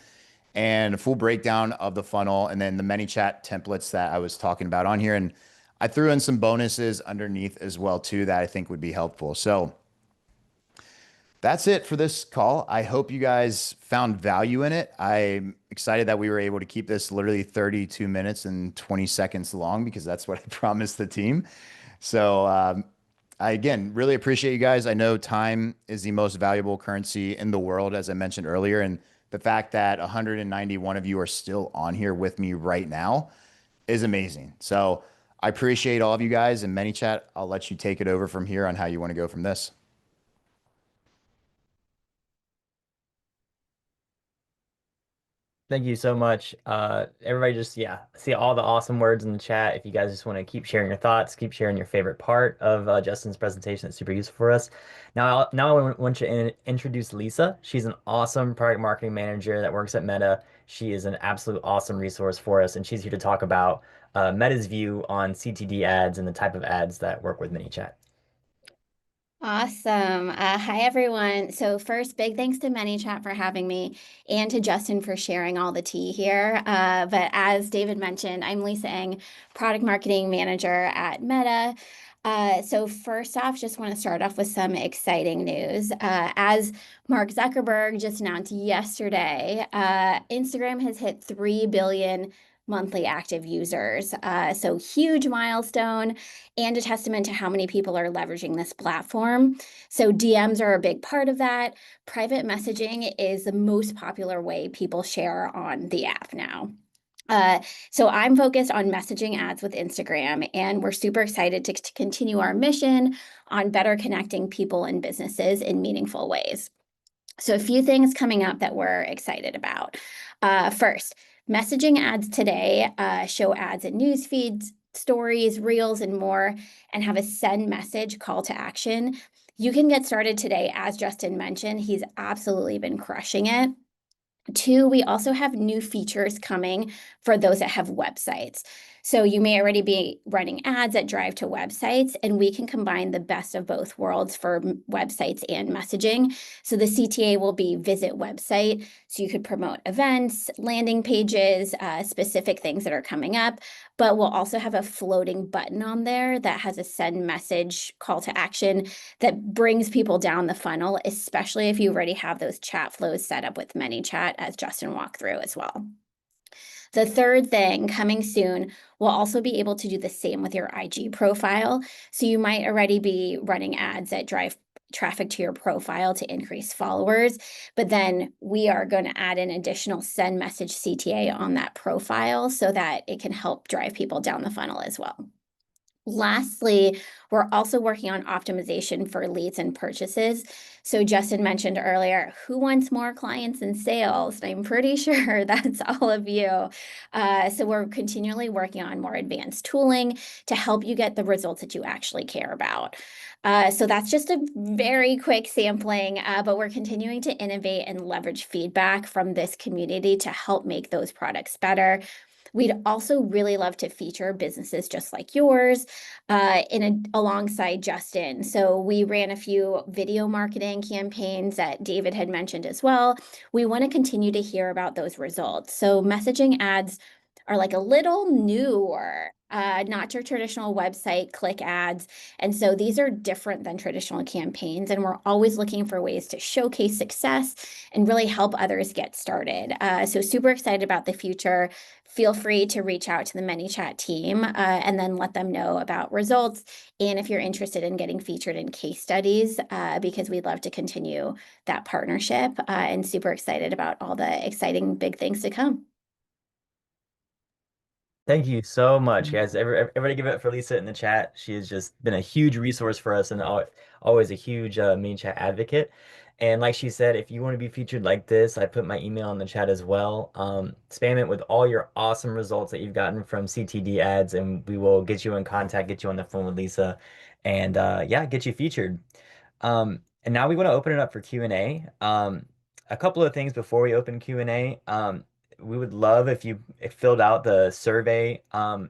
and a full breakdown of the funnel, and then the Manychat templates that I was talking about on here. And I threw in some bonuses underneath as well too that I think would be helpful. So that's it for this call. I hope you guys found value in it. I'm excited that we were able to keep this literally 32 minutes and 20 seconds long because that's what I promised the team. So I, again, really appreciate you guys. I know time is the most valuable currency in the world, as I mentioned earlier. And the fact that 191 of you are still on here with me right now, is amazing. So I appreciate all of you guys, and ManyChat, I'll let you take it over from here on how you want to go from this. Thank you so much. Everybody just, yeah, see all the awesome words in the chat. If you guys just want to keep sharing your thoughts, keep sharing your favorite part of Justin's presentation, it's super useful for us. Now I want you to introduce Lisa. She's an awesome product marketing manager that works at Meta. She is an absolute awesome resource for us, and she's here to talk about Meta's view on CTD ads and the type of ads that work with ManyChat. Awesome. Hi, everyone. So first, big thanks to Manychat for having me and to Justin for sharing all the tea here. But as David mentioned, I'm Lisa Eng, Product Marketing Manager at Meta. So first off, just want to start off with some exciting news. As Mark Zuckerberg just announced yesterday, Instagram has hit 3 billion monthly active users. So huge milestone and a testament to how many people are leveraging this platform. So DMs are a big part of that. Private messaging is the most popular way people share on the app now. Uh, so I'm focused on messaging ads with Instagram, and we're super excited to continue our mission on better connecting people and businesses in meaningful ways. So a few things coming up that we're excited about. First, messaging ads today show ads in news feeds, stories, reels, and more, and have a send message call to action. You can get started today, as Justin mentioned. He's absolutely been crushing it. Two, we also have new features coming for those that have websites. So you may already be running ads that drive to websites, and we can combine the best of both worlds for websites and messaging. So the CTA will be visit website. So you could promote events, landing pages, specific things that are coming up, but we'll also have a floating button on there that has a send message call to action that brings people down the funnel, especially if you already have those chat flows set up with ManyChat, as Justin walked through as well. The third thing coming soon, we'll also be able to do the same with your IG profile. So you might already be running ads that drive traffic to your profile to increase followers, but then we are going to add an additional send message CTA on that profile so that it can help drive people down the funnel as well. Lastly, we're also working on optimization for leads and purchases. So Justin mentioned earlier, who wants more clients and sales? And I'm pretty sure that's all of you. So we're continually working on more advanced tooling to help you get the results that you actually care about. So that's just a very quick sampling, but we're continuing to innovate and leverage feedback from this community to help make those products better. We'd also really love to feature businesses just like yours alongside Justin. So we ran a few video marketing campaigns that David had mentioned as well. We want to continue to hear about those results. So messaging ads are like a little newer, not your traditional website click ads. And so these are different than traditional campaigns. And we're always looking for ways to showcase success and really help others get started. So super excited about the future. Feel free to reach out to the ManyChat team and then let them know about results. And if you're interested in getting featured in case studies, because we'd love to continue that partnership and super excited about all the exciting big things to come. Thank you so much, guys. Everybody give it up for Lisa in the chat. She has just been a huge resource for us and always a huge main chat advocate. And like she said, if you want to be featured like this, I put my email in the chat as well. Spam it with all your awesome results that you've gotten from CTD ads, and we will get you in contact, get you on the phone with Lisa, and yeah, get you featured. And now we want to open it up for Q&A. A couple of things before we open Q&A. We would love if you filled out the survey,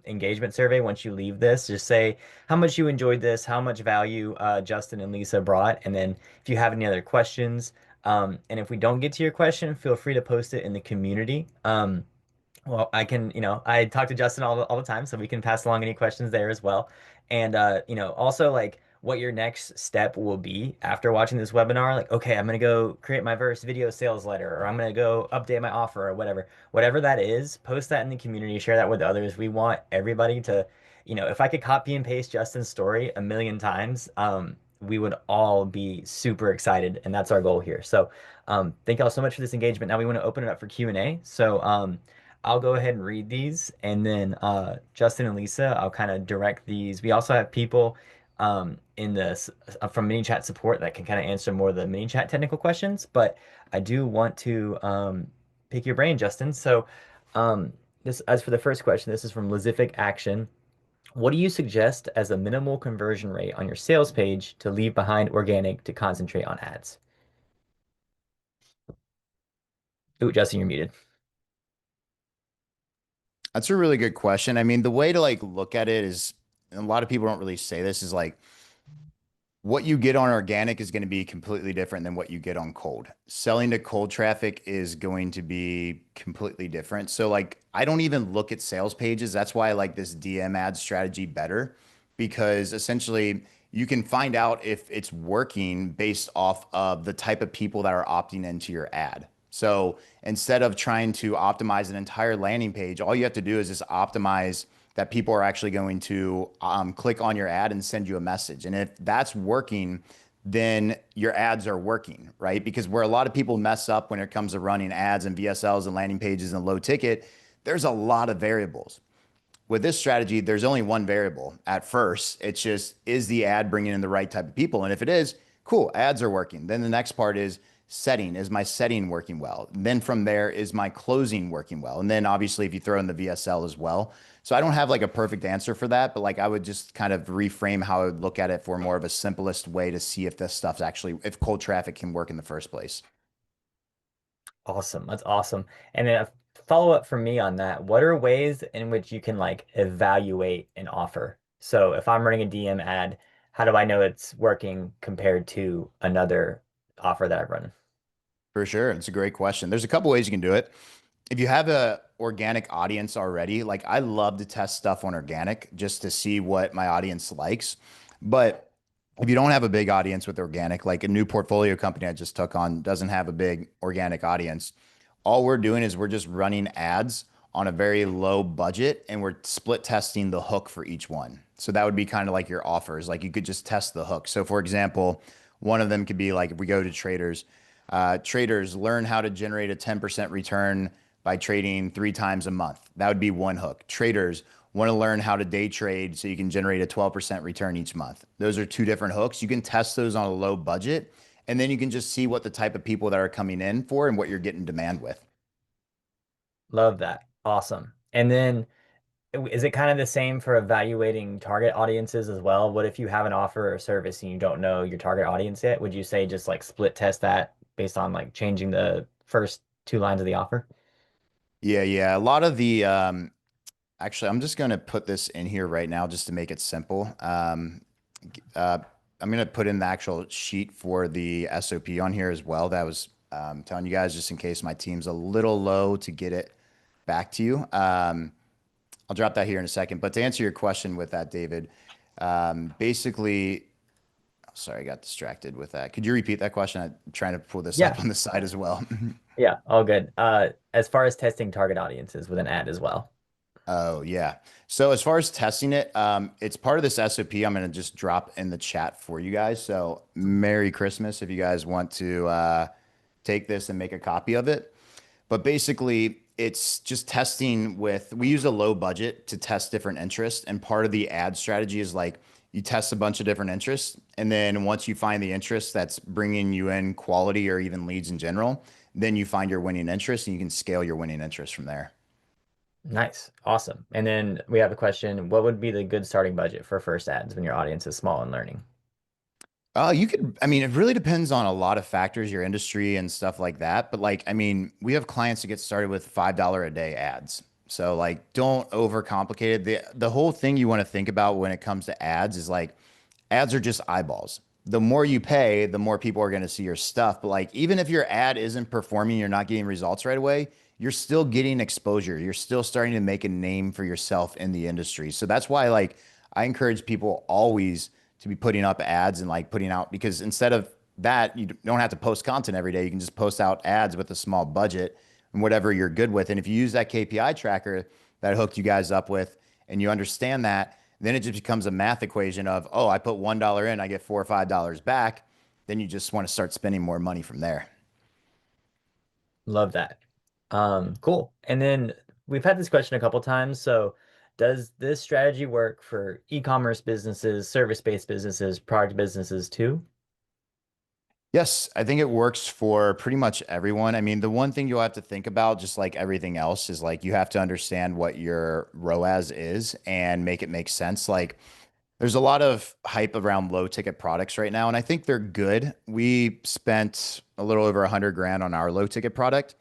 engagement survey once you leave this. Just say how much you enjoyed this, how much value Justin and Lisa brought, and then if you have any other questions. And if we don't get to your question, feel free to post it in the community. Well, I can, I talk to Justin all the time, so we can pass along any questions there as well. And also like what your next step will be after watching this webinar. Like, okay, I'm gonna go create my first video sales letter, or I'm gonna go update my offer or whatever. Whatever that is, post that in the community, share that with others. We want everybody to, if I could copy and paste Justin's story a million times, we would all be super excited, and that's our goal here. So thank y'all so much for this engagement. Now we want to open it up for Q&A. So I'll go ahead and read these, and then Justin and Lisa, I'll kind of direct these. We also have people in this from Manychat support that can kind of answer more of the Manychat technical questions. But I do want to pick your brain, Justin. So this, as for the first question, this is from Lizific Action. What do you suggest as a minimal conversion rate on your sales page to leave behind organic to concentrate on ads? Ooh, Justin, you're muted. That's a really good question. I mean, the way to like look at it is, and a lot of people don't really say this, is like what you get on organic is going to be completely different than what you get on cold. Selling to cold traffic is going to be completely different. So like I don't even look at sales pages. That's why I like this DM ad strategy better, because essentially you can find out if it's working based off of the type of people that are opting into your ad. So instead of trying to optimize an entire landing page, all you have to do is just optimize that people are actually going to click on your ad and send you a message. And if that's working, then your ads are working, right? Because where a lot of people mess up when it comes to running ads and VSLs and landing pages and low ticket, there's a lot of variables. With this strategy, there's only one variable at first. It's just, is the ad bringing in the right type of people? And if it is, cool, ads are working. Then the next part is setting. Is my setting working well? And then from there, is my closing working well? And then obviously, if you throw in the VSL as well. So I don't have like a perfect answer for that, but like I would just kind of reframe how I would look at it for more of a simplest way to see if this stuff's actually, if cold traffic can work in the first place. Awesome. That's awesome. And then a follow-up from me on that. What are ways in which you can like evaluate an offer? So if I'm running a DM ad, how do I know it's working compared to another offer that I've run? For sure. It's a great question. There's a couple ways you can do it. If you have a organic audience already, like I love to test stuff on organic just to see what my audience likes. But if you don't have a big audience with organic, like a new portfolio company I just took on doesn't have a big organic audience, all we're doing is we're just running ads on a very low budget and we're split testing the hook for each one. So that would be kind of like your offers. Like you could just test the hook. So for example, one of them could be like if we go to traders, traders learn how to generate a 10% return by trading 3 times a month. That would be one hook. Traders want to learn how to day trade so you can generate a 12% return each month. Those are two different hooks. You can test those on a low budget, and then you can just see what the type of people that are coming in for and what you're getting demand with. Love that. Awesome. And then is it kind of the same for evaluating target audiences as well? What if you have an offer or service and you don't know your target audience yet? Would you say just like split test that based on like changing the first two lines of the offer? Yeah, yeah. A lot of the actually, I'm just going to put this in here right now just to make it simple. Uh, I'm going to put in the actual sheet for the SOP on here as well. That was telling you guys just in case my team's a little low to get it back to you. I'll drop that here in a second. But to answer your question with that, David, basically, sorry, I got distracted with that. Could you repeat that question? I'm trying to pull this Yeah. up on the side as well. Yeah, all good. As far as testing target audiences with an ad as well. Oh, yeah. So as far as testing it, it's part of this SOP I'm going to just drop in the chat for you guys. So Merry Christmas if you guys want to take this and make a copy of it. But basically, it's just testing with, we use a low budget to test different interests. And part of the ad strategy is like you test a bunch of different interests. And then once you find the interest that's bringing you in quality or even leads in general, then you find your winning interest and you can scale your winning interest from there. Nice. Awesome. And then we have a question, what would be the good starting budget for first ads when your audience is small and learning? You could, I mean, it really depends on a lot of factors, your industry and stuff like that. But like, I mean, we have clients that get started with $5 a day ads. So like, don't overcomplicate it. The whole thing you want to think about when it comes to ads is like, ads are just eyeballs. The more you pay, the more people are going to see your stuff. But like, even if your ad isn't performing, you're not getting results right away, you're still getting exposure. You're still starting to make a name for yourself in the industry. So that's why, like, I encourage people always to be putting up ads and like putting out, because instead of that, you don't have to post content every day. You can just post out ads with a small budget and whatever you're good with. And if you use that KPI tracker that I hooked you guys up with and you understand that, then it just becomes a math equation of, oh, I put $1 in, I get $4 or $5 back. Then you just want to start spending more money from there. Love that. Cool. And then we've had this question a couple times. So, does this strategy work for e-commerce businesses, service-based businesses, product businesses too? Yes, I think it works for pretty much everyone. I mean, the one thing you'll have to think about, just like everything else, is like you have to understand what your ROAS is and make it make sense. Like, there's a lot of hype around low ticket products right now, and I think they're good. We spent a little over 100 grand on our low ticket product.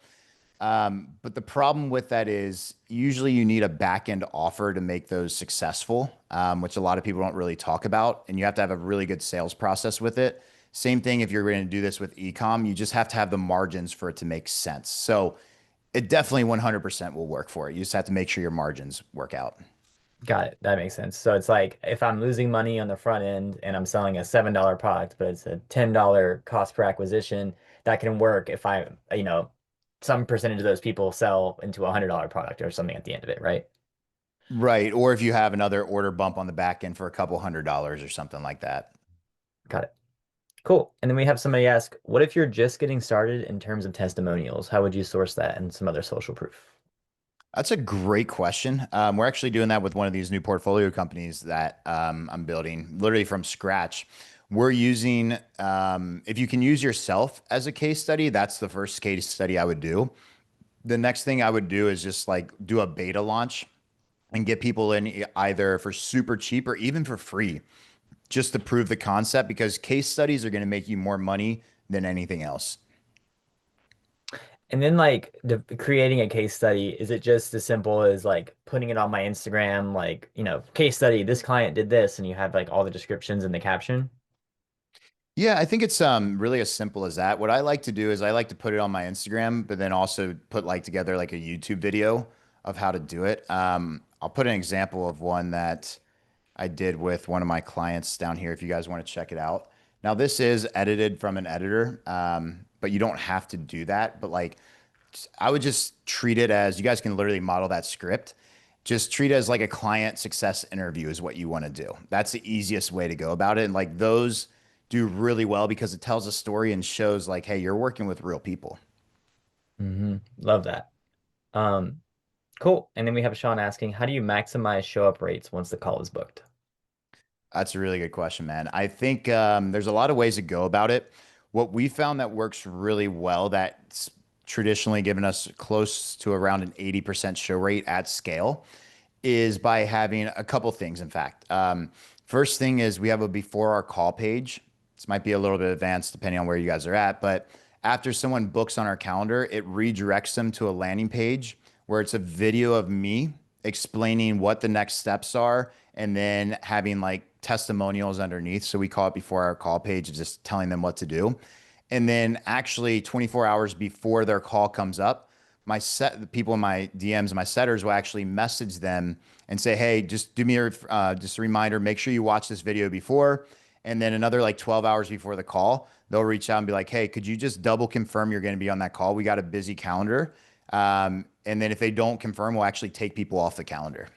But the problem with that is usually you need a back end offer to make those successful, which a lot of people don't really talk about. And you have to have a really good sales process with it. Same thing if you're going to do this with ecom, you just have to have the margins for it to make sense. So it definitely 100% will work for it. You just have to make sure your margins work out. Got it. That makes sense. So it's like if I'm losing money on the front end and I'm selling a $7 product, but it's a $10 cost per acquisition, that can work if some percentage of those people sell into a $100 product or something at the end of it, right? Right. Or if you have another order bump on the back end for a couple $100s or something like that. Got it. Cool. And then we have somebody ask, what if you're just getting started in terms of testimonials? How would you source that and some other social proof? That's a great question. We're actually doing that with one of these new portfolio companies that I'm building literally from scratch. We're using, if you can use yourself as a case study, that's the first case study I would do. The next thing I would do is just like do a beta launch and get people in either for super cheap or even for free, just to prove the concept because case studies are going to make you more money than anything else. And then like creating a case study, is it just as simple as like putting it on my Instagram, like, case study, this client did this, and you have like all the descriptions in the caption? Yeah, I think it's really as simple as that. What I like to do is I like to put it on my Instagram, but then also put like together like a YouTube video of how to do it. I'll put an example of one that I did with one of my clients down here if you guys want to check it out. Now, this is edited from an editor, but you don't have to do that. But like I would just treat it as you guys can literally model that script. Just treat it as like a client success interview is what you want to do. That's the easiest way to go about it. And like those do really well because it tells a story and shows like, hey, you're working with real people. Love that. Um, cool. And then we have Sean asking, how do you maximize show up rates once the call is booked? That's a really good question, man. I think there's a lot of ways to go about it. What we found that works really well that's traditionally given us close to around an 80% show rate at scale is by having a couple things, in fact. First thing is we have a before our call page. This might be a little bit advanced depending on where you guys are at, but after someone books on our calendar, it redirects them to a landing page where it's a video of me explaining what the next steps are and then having like testimonials underneath. So we call it before our call page, just telling them what to do. And then actually 24 hours before their call comes up, the people in my DMs, my setters will actually message them and say, "Hey, just do me just a reminder. Make sure you watch this video before." And then another like 12 hours before the call, they'll reach out and be like, "Hey, could you just double confirm you're going to be on that call? We got a busy calendar." And then if they don't confirm, we'll actually take people off the calendar.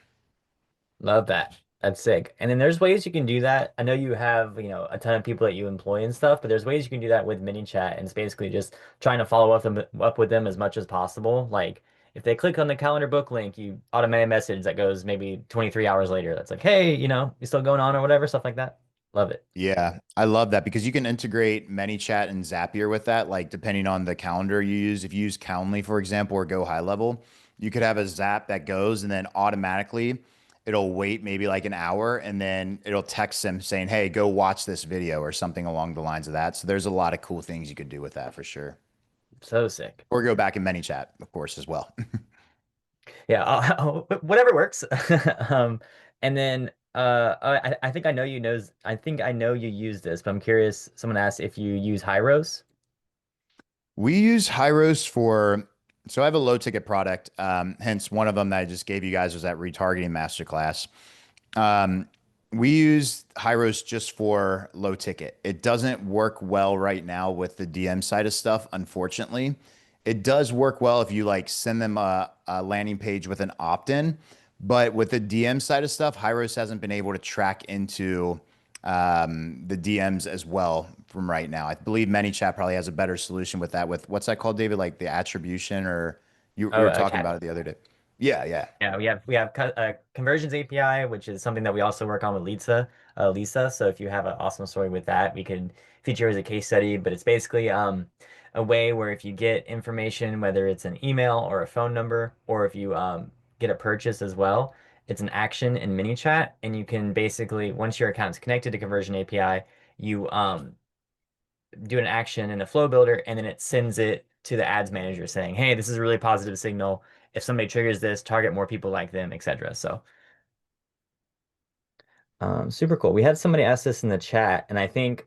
Love that. That's sick. And then there's ways you can do that. I know you have, a ton of people that you employ and stuff, but there's ways you can do that with Manychat, and it's basically just trying to follow up with them as much as possible. Like if they click on the calendar book link, you automatic message that goes maybe 23 hours later. That's like, hey, you still going on or whatever, stuff like that. Love it. Yeah, I love that because you can integrate ManyChat and Zapier with that. Like depending on the calendar you use, if you use Calendly, for example, or Go High Level, you could have a Zap that goes and then automatically it'll wait maybe like an hour and then it'll text them saying, "Hey, go watch this video" or something along the lines of that. So there's a lot of cool things you could do with that for sure. So sick. Or go back in ManyChat, of course, as well. Yeah, whatever works. And then I think I think I know you use this, but I'm curious. Someone asked if you use Hyros. We use Hyros for, so I have a low ticket product. Hence one of them that I just gave you guys was that retargeting masterclass. Um, we use Hyros just for low ticket. It doesn't work well right now with the DM side of stuff, unfortunately. It does work well if you like send them a landing page with an opt-in, but with the DM side of stuff, Hyros hasn't been able to track into the DMs as well from right now. I believe ManyChat probably has a better solution with that. With what's that called, David? Like the attribution, or we Oh, were talking okay. about it the other day. Yeah, yeah. Yeah, we have conversions API, which is something that we also work on with Lisa. So if you have an awesome story with that, we could feature as a case study. But it's basically a way where if you get information, whether it's an email or a phone number, or if you get a purchase as well, it's an action in ManyChat, and you can basically once your account's connected to Conversion API, you do an action in the flow builder, and then it sends it to the ads manager saying, "Hey, this is a really positive signal. If somebody triggers this, target more people like them, etc." So, super cool. We had somebody ask this in the chat, and I think,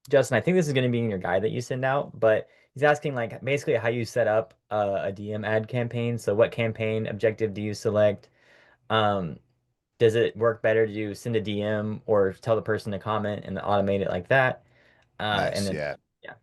Justin, I think this is going to be in your guide that you send out, but he's asking like basically how you set up a DM ad campaign. So, what campaign objective do you select? Um, does it work better to send a DM or tell the person to comment and automate it like that? And Nice. then, Yeah. yeah,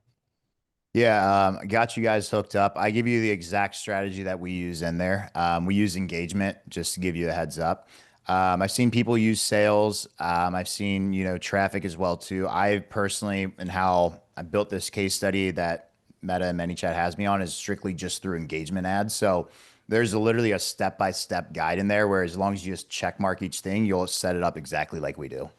Yeah, got you guys hooked up. I give you the exact strategy that we use in there. We use engagement just to give you a heads up. I've seen people use sales. I've seen, traffic as well too. I personally, and how I built this case study that Meta and ManyChat has me on is strictly just through engagement ads. So there's literally a step-by-step guide in there where as long as you just check mark each thing, you'll set it up exactly like we do.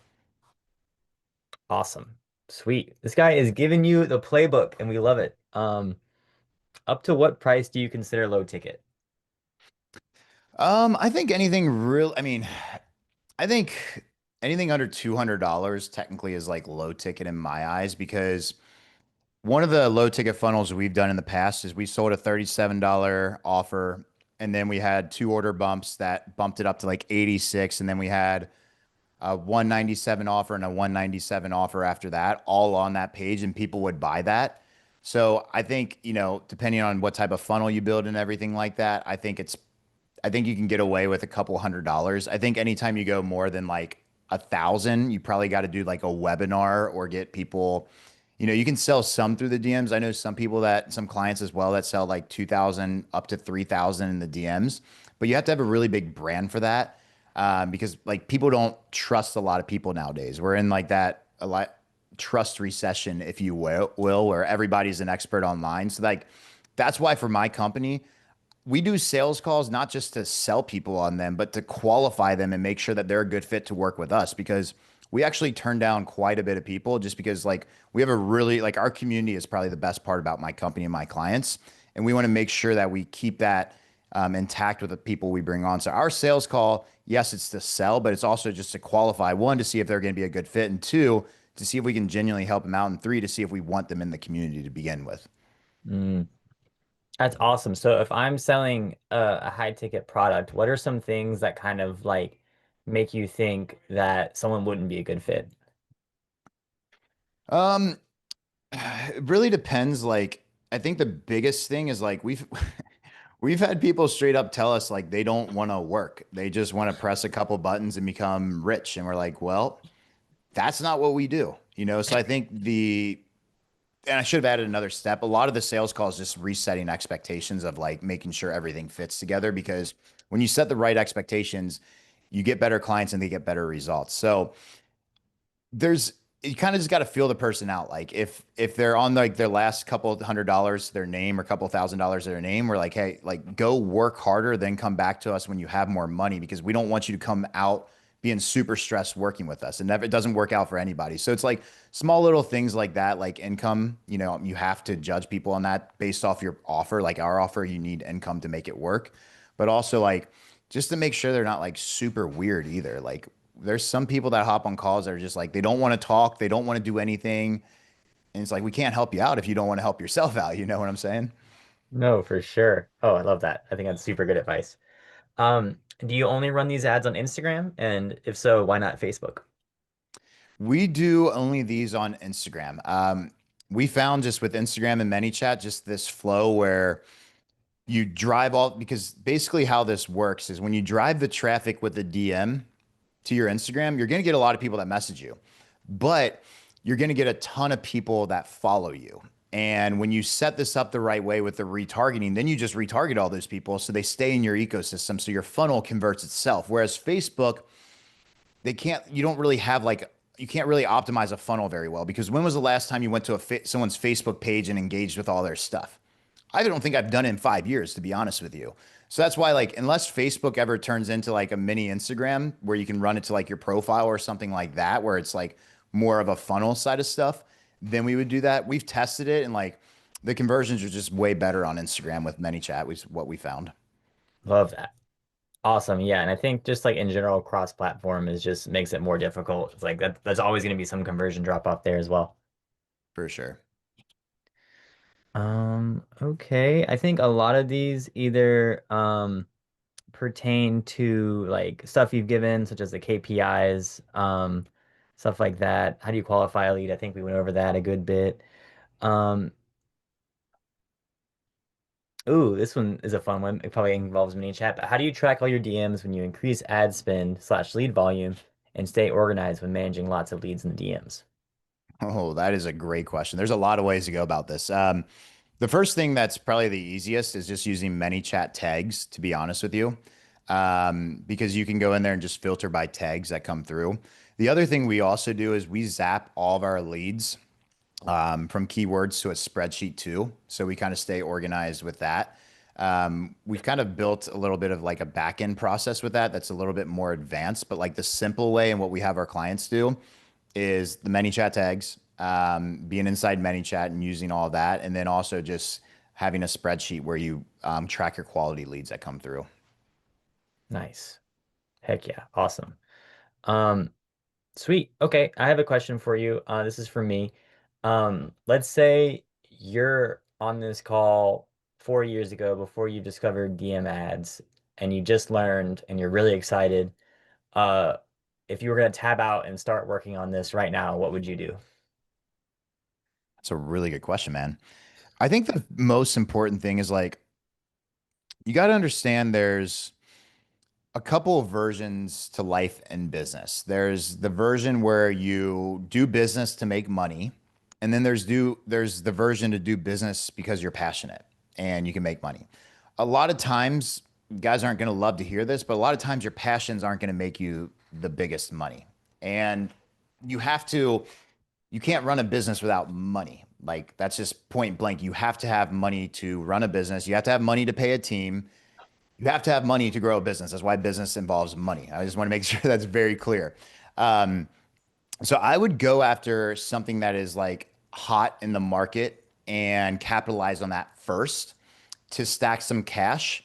awesome. Sweet. This guy is giving you the playbook and we love it. Up to what price do you consider low ticket? I think anything real, I mean, I think anything under $200 technically is like low ticket in my eyes because one of the low ticket funnels we've done in the past is we sold a $37 offer and then we had two order bumps that bumped it up to like 86 and then we had a 197 offer and a 197 offer after that all on that page and people would buy that. So I think, depending on what type of funnel you build and everything like that, I think you can get away with a couple $100s. I think anytime you go more than like 1,000, you probably got to do like a webinar or get people, you can sell some through the DMs. I know some clients as well that sell like 2,000 up to 3,000 in the DMs, but you have to have a really big brand for that. Because like people don't trust a lot of people nowadays. We're in like that a lot trust recession, if you will, where everybody's an expert online. So like that's why for my company, we do sales calls not just to sell people on them, but to qualify them and make sure that they're a good fit to work with us because we actually turn down quite a bit of people just because like we have a really like our community is probably the best part about my company and my clients. And we want to make sure that we keep that intact with the people we bring on. So our sales call, yes, it's to sell, but it's also just to qualify one, to see if they're going to be a good fit, and two, to see if we can genuinely help them out, and three, to see if we want them in the community to begin with. Mm, that's awesome. So if I'm selling a high ticket product, what are some things that kind of like make you think that someone wouldn't be a good fit? Um, it really depends. Like, I think the biggest thing is like we've had people straight up tell us like they don't want to work. They just want to press a couple buttons and become rich. And we're like, well, that's not what we do, So I think and I should have added another step. A lot of the sales calls just resetting expectations of like making sure everything fits together because when you set the right expectations, you get better clients and they get better results. So there's you kind of just got to feel the person out. Like if they're on like their last couple $100 to their name or a couple $1,000 to their name, we're like, hey, like go work harder, then come back to us when you have more money because we don't want you to come out being super stressed working with us. And never it doesn't work out for anybody. So it's like small little things like that, like income, you have to judge people on that based off your offer. Like our offer, you need income to make it work. But also like just to make sure they're not like super weird either. Like there's some people that hop on calls that are just like they don't want to talk, they don't want to do anything, and it's like we can't help you out if you don't want to help yourself out. You know what I'm saying? No, for sure. Oh, I love that. I think that's super good advice. Do you only run these ads on Instagram? And if so, why not Facebook? We do only these on Instagram. We found just with Instagram and ManyChat, just this flow where you drive all because basically how this works is when you drive the traffic with the DM to your Instagram, you're going to get a lot of people that message you, but you're going to get a ton of people that follow you. And when you set this up the right way with the retargeting, then you just retarget all those people so they stay in your ecosystem. So your funnel converts itself. Whereas Facebook, you don't really have like, you can't really optimize a funnel very well because when was the last time you went to someone's Facebook page and engaged with all their stuff? I don't think I've done it in 5 years, to be honest with you. So that's why, like, unless Facebook ever turns into like a mini Instagram where you can run it to like your profile or something like that, where it's like more of a funnel side of stuff, then we would do that. We've tested it and like the conversions are just way better on Instagram with ManyChat, which is what we found. Love that. Awesome. Yeah. And I think just like in general, cross-platform is just makes it more difficult. It's like that's always going to be some conversion drop off there as well. For sure. Okay. I think a lot of these either pertain to like stuff you've given, such as the KPIs, stuff like that. How do you qualify a lead? I think we went over that a good bit. Um, Ooh, this one is a fun one. It probably involves mini chat, but how do you track all your DMs when you increase ad spend slash lead volume and stay organized when managing lots of leads in the DMs? Oh, that is a great question. There's a lot of ways to go about this. The first thing that's probably the easiest is just using ManyChat tags, to be honest with you, because you can go in there and just filter by tags that come through. The other thing we also do is we zap all of our leads from keywords to a spreadsheet too. So we kind of stay organized with that. We've kind of built a little bit of like a back end process with that that's a little bit more advanced, but like the simple way and what we have our clients do is the ManyChat tags, being inside ManyChat and using all that, and then also just having a spreadsheet where you track your quality leads that come through. Nice. Heck yeah. Awesome. Um, Sweet. Okay, I have a question for you. This is for me. Let's say you're on this call 4 years ago before you discovered DM ads and you just learned and you're really excited. Uh, if you were going to tab out and start working on this right now, what would you do? That's a really good question, man. I think the most important thing is like you got to understand there's a couple of versions to life and business. There's the version where you do business to make money, and then there's the version to do business because you're passionate and you can make money. A lot of times, guys aren't going to love to hear this, but a lot of times your passions aren't going to make you the biggest money. And you have to you can't run a business without money. Like that's just point blank. You have to have money to run a business. You have to have money to pay a team. You have to have money to grow a business. That's why business involves money. I just want to make sure that's very clear. Um, so I would go after something that is like hot in the market and capitalize on that first to stack some cash.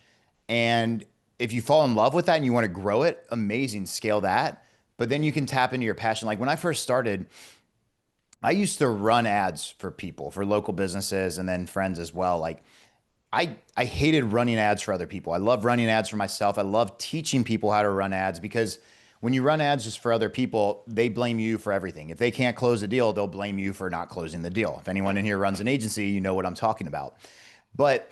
And if you fall in love with that and you want to grow it, amazing, scale that. But then you can tap into your passion. Like when I first started, I used to run ads for people, for local businesses and then friends as well. Like I hated running ads for other people. I love running ads for myself. I love teaching people how to run ads because when you run ads just for other people, they blame you for everything. If they can't close a deal, they'll blame you for not closing the deal. If anyone in here runs an agency, you know what I'm talking about. But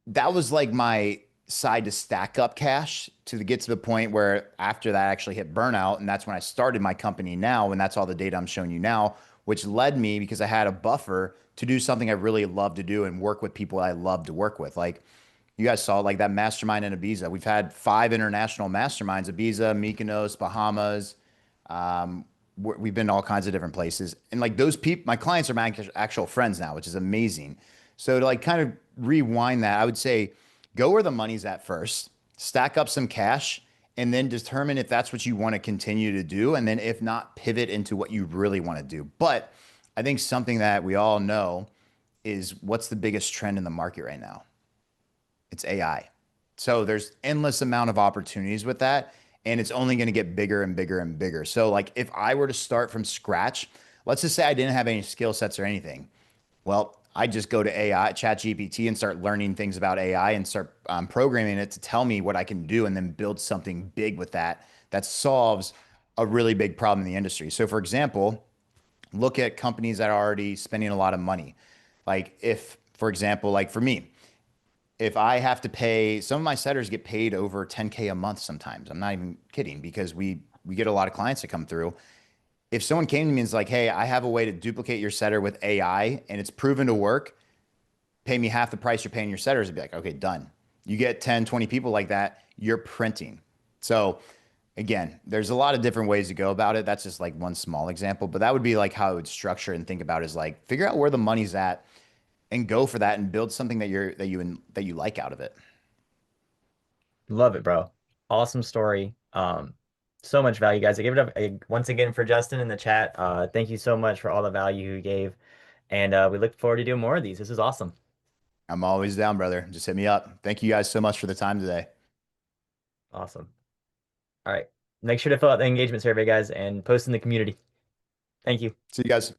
that was like my side to stack up cash to get to the point where after that I actually hit burnout. And that's when I started my company now. And that's all the data I'm showing you now, which led me because I had a buffer to do something I really love to do and work with people I love to work with. Like you guys saw like that mastermind in Ibiza. We've had 5 international masterminds, Ibiza, Mykonos, Bahamas. We've been to all kinds of different places. And like those people, my clients are my actual friends now, which is amazing. So to like kind of rewind that, I would say go where the money's at first, stack up some cash, and then determine if that's what you want to continue to do. And then if not, pivot into what you really want to do. But I think something that we all know is what's the biggest trend in the market right now? It's AI. So there's endless amount of opportunities with that. And it's only going to get bigger and bigger and bigger. So like if I were to start from scratch, let's just say I didn't have any skill sets or anything. Well, I just go to AI, Chat GPT, and start learning things about AI and start programming it to tell me what I can do and then build something big with that that solves a really big problem in the industry. So, for example, look at companies that are already spending a lot of money. Like, if, for example, like for me, if I have to pay, some of my setters get paid over 10K a month sometimes. I'm not even kidding because we get a lot of clients that come through. If someone came to me and is like, hey, I have a way to duplicate your setter with AI and it's proven to work, pay me half the price you're paying your setters, I'd be like, okay, done. You get 10, 20 people like that, you're printing. So again, there's a lot of different ways to go about it. That's just like one small example, but that would be like how I would structure and think about is like figure out where the money's at and go for that and build something that you like out of it. Love it, bro. Awesome story. So much value, guys. I give it up once again for Justin in the chat. Thank you so much for all the value you gave. And we look forward to doing more of these. This is awesome. I'm always down, brother. Just hit me up. Thank you guys so much for the time today. Awesome. All right. Make sure to fill out the engagement survey, guys, and post in the community. Thank you. See you guys.